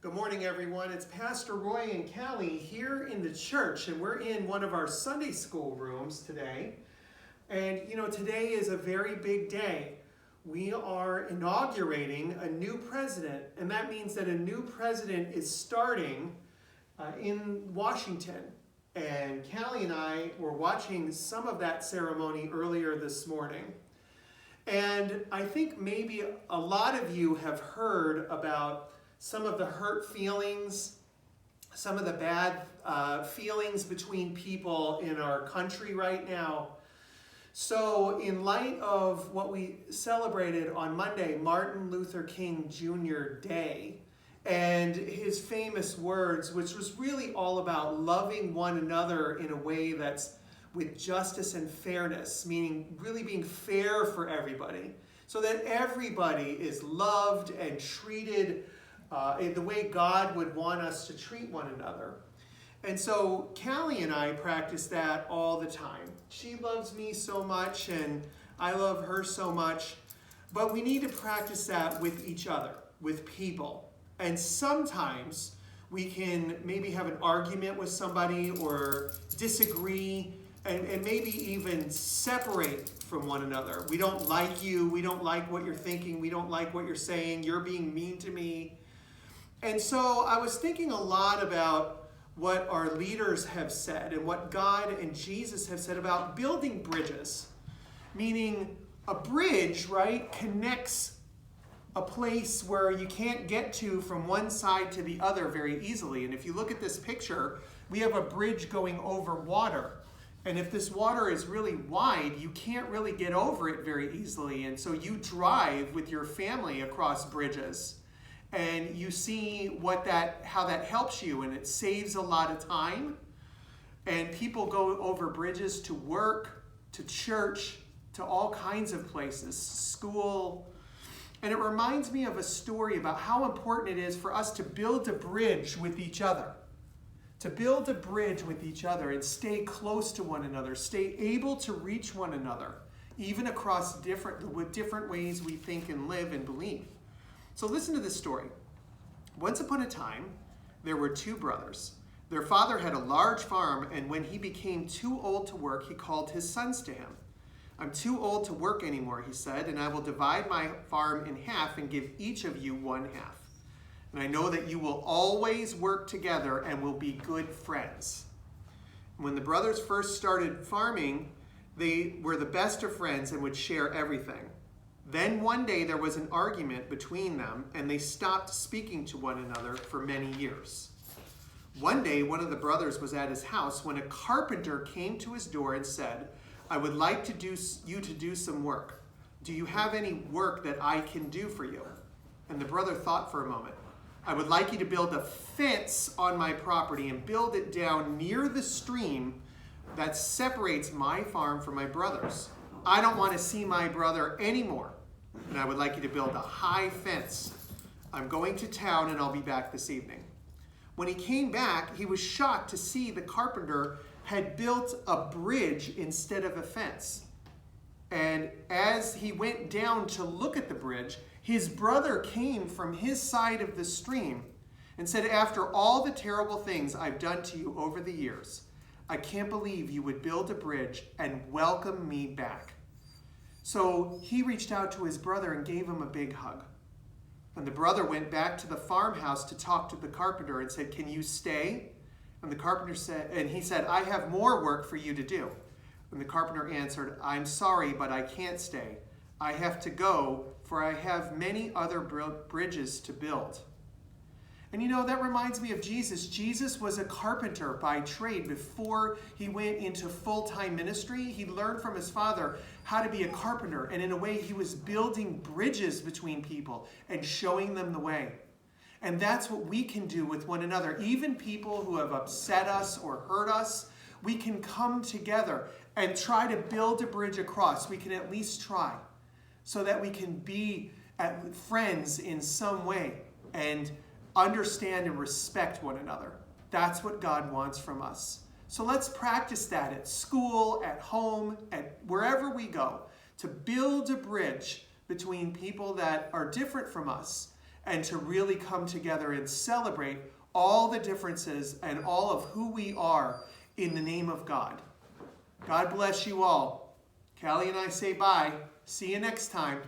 Good morning, everyone. It's Pastor Roy and Cali here in the church, and we're in one of our Sunday school rooms today. And today is a very big day. We are inaugurating a new president, and that means that a new president is starting in Washington. And Cali and I were watching some of that ceremony earlier this morning. And I think maybe a lot of you have heard about some of the hurt feelings, some of the bad feelings between people in our country right now. So in light of what we celebrated on Monday, Martin Luther King Jr. Day, and his famous words, which was really all about loving one another in a way that's with justice and fairness, meaning really being fair for everybody, so that everybody is loved and treated in the way God would want us to treat one another. And so Callie and I practice that all the time. She loves me so much and I love her so much, but we need to practice that with each other, with people. And sometimes we can maybe have an argument with somebody or disagree and maybe even separate from one another. We don't like you, we don't like what you're thinking, we don't like what you're saying, you're being mean to me. And so I was thinking a lot about what our leaders have said and what God and Jesus have said about building bridges. Meaning a bridge, right, connects a place where you can't get to from one side to the other very easily. And if you look at this picture, we have a bridge going over water. And if this water is really wide, you can't really get over it very easily. And so you drive with your family across bridges. And you see how that helps you, and it saves a lot of time. And people go over bridges to work, to church, to all kinds of places, school. And it reminds me of a story about how important it is for us to build a bridge with each other. To build a bridge with each other and stay close to one another, stay able to reach one another, even across different ways we think and live and believe. So listen to this story. Once upon a time, there were two brothers. Their father had a large farm, and when he became too old to work, he called his sons to him. "I'm too old to work anymore," he said, "and I will divide my farm in half and give each of you one half. And I know that you will always work together and will be good friends." When the brothers first started farming, they were the best of friends and would share everything. Then one day there was an argument between them, and they stopped speaking to one another for many years. One day, one of the brothers was at his house when a carpenter came to his door and said, "I would like you to do some work. Do you have any work that I can do for you?" And the brother thought for a moment. "I would like you to build a fence on my property and build it down near the stream that separates my farm from my brother's. I don't want to see my brother anymore, and I would like you to build a high fence. I'm going to town and I'll be back this evening." When he came back, he was shocked to see the carpenter had built a bridge instead of a fence. And as he went down to look at the bridge, his brother came from his side of the stream and said, "After all the terrible things I've done to you over the years, I can't believe you would build a bridge and welcome me back." So he reached out to his brother and gave him a big hug. And the brother went back to the farmhouse to talk to the carpenter and said, "Can you stay?" And the carpenter said, "I have more work for you to do." And the carpenter answered, "I'm sorry, but I can't stay. I have to go, for I have many other bridges to build." And that reminds me of Jesus. Jesus was a carpenter by trade. Before he went into full-time ministry, he learned from his father how to be a carpenter. And in a way, he was building bridges between people and showing them the way. And that's what we can do with one another. Even people who have upset us or hurt us, we can come together and try to build a bridge across. We can at least try, so that we can be friends in some way and understand and respect one another. That's what God wants from us. So let's practice that at school, at home, at wherever we go, to build a bridge between people that are different from us and to really come together and celebrate all the differences and all of who we are in the name of God. God bless you all. Callie and I say bye. See you next time.